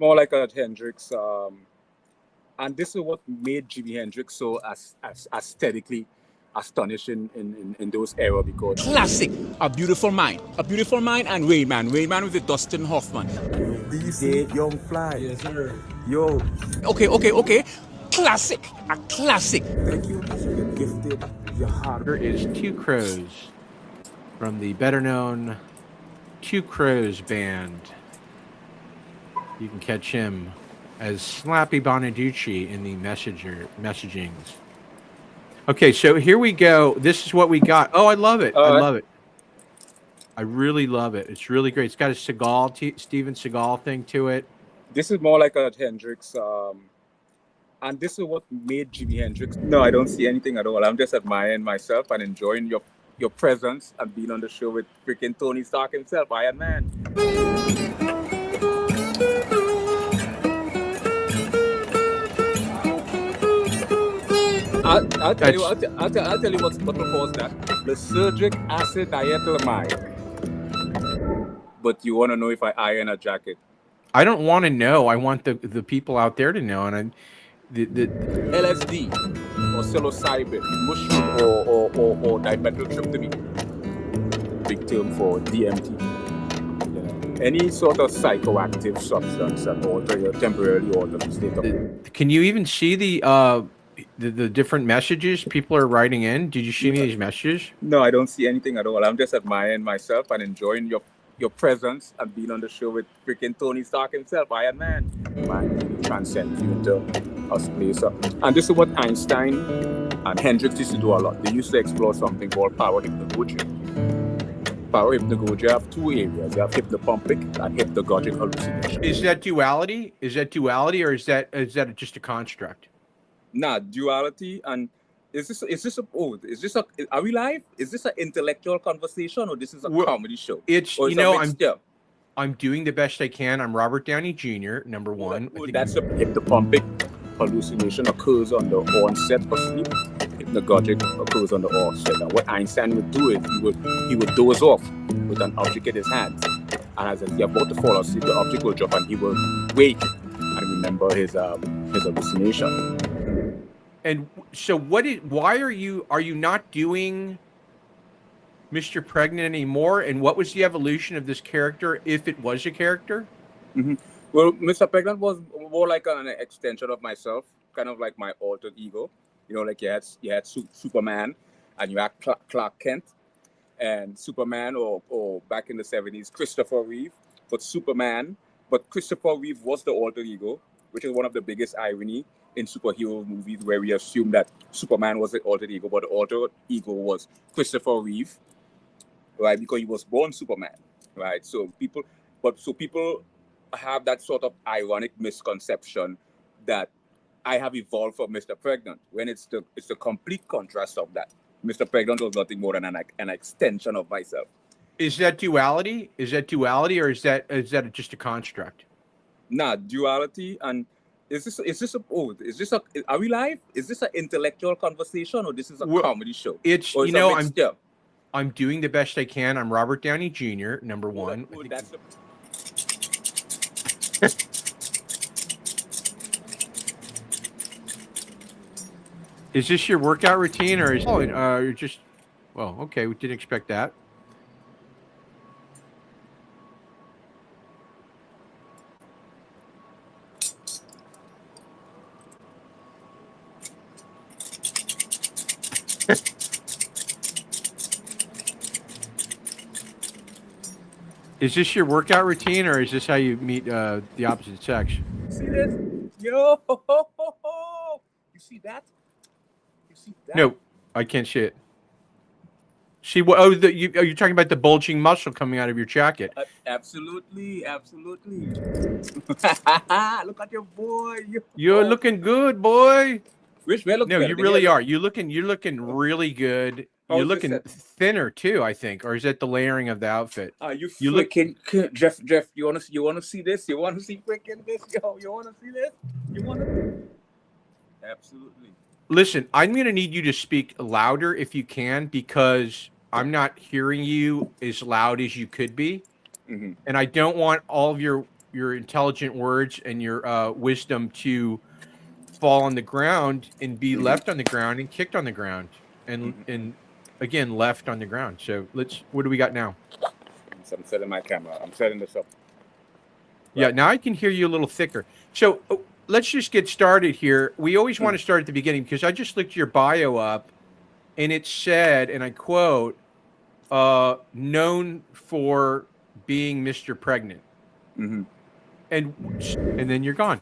more like a Hendrix. And this is what made Jimi Hendrix so as aesthetically astonishing in those era, because Classic, A Beautiful Mind and Rain Man with the Dustin Hoffman. DC Young Fly. Yes, sir. Yo, Okay. Classic, a classic. thank you. You're gifted. Your heart. Here is Two Crows from the better known Two Crows band. You can catch him as Slappy Bonaducci in the messagings. Okay, so here we go. This is what we got. Oh, I love it. I love it. I really love it. It's really great. It's got a Steven Seagal thing to it. this is more like a Hendrix. And this is what made Jimi Hendrix. No, I don't see anything at all. I'm just admiring myself and enjoying your presence and being on the show with freaking Tony Stark himself, Iron Man. I'll tell you what caused that. Lysergic acid diethylamide. But you want to know if I iron a jacket? I don't want to know. I want the people out there to know. And the LSD or psilocybin, mushroom or dimethyltryptamine. Big term for DMT. Yeah. Any sort of psychoactive substance that temporarily alter the state of. Can you even see the different messages people are writing in? Did you see any of these messages? No, I don't see anything at all. I'm just admiring myself and enjoying your presence and being on the show with freaking Tony Stark himself, Iron Man. Man, transcends you into a place. And this is what Einstein and Hendrix used to do a lot. They used to explore something called power hypnagogy. Power hypnagogy have two areas. You have hypnopompic and hypnagogic hallucination. Is that duality? Or is that just a construct? Nah, duality. And are we live? Is this an intellectual conversation or this is a comedy show? It's, I'm doing the best I can. I'm Robert Downey Jr., number one. That's a hypnopompic hallucination occurs on the onset of sleep. Hypnagogic occurs on the onset. And what Einstein would do is he would doze off with an object in his hands. And as he's about to fall asleep, the object will drop and he will wake and remember his hallucination. And so why are you not doing Mr. Pregnant anymore? And what was the evolution of this character, if it was a character? Mm-hmm. Well, Mr. Pregnant was more like an extension of myself, kind of like my alter ego. Like you had Superman and you had Clark Kent and Superman, or back in the 70s, Christopher Reeve. But Christopher Reeve was the alter ego, which is one of the biggest irony in superhero movies, where we assume that Superman was the alter ego, but the alter ego was Christopher Reeve, right? Because he was born Superman, right? So people have that sort of ironic misconception that I have evolved from Mr. Pregnant, when it's the complete contrast of that. Mr. Pregnant was nothing more than an extension of myself. Is that duality? Or is that just a construct? Nah, duality. And are we live? Is this an intellectual conversation or this is a comedy show? It's, I'm doing the best I can. I'm Robert Downey Jr., number one. Is this your workout routine, or you're just? Well, okay, we didn't expect that. Is this your workout routine, or is this how you meet the opposite sex? See this? Yo! You see that? No, I can't see it. See what? Oh, are you talking about the bulging muscle coming out of your jacket? Absolutely. Look at your boy. You're looking good, boy. Which way look? No, you really are. You're looking really good. You're looking thinner too, I think, or is that the layering of the outfit? You looking, Jeff? You wanna see this? You wanna see freaking this? Yo, you wanna see this? Absolutely. Listen, I'm gonna need you to speak louder if you can, because I'm not hearing you as loud as you could be, and I don't want all of your your intelligent words and your wisdom to fall on the ground and be left on the ground and kicked on the ground and again left on the ground. So what do we got now? So I'm setting my camera. I'm setting this up. Yeah, now I can hear you a little thicker. So let's just get started here. We always want to start at the beginning because I just looked your bio up and it said, and I quote, known for being Mr. Pregnant. And then you're gone.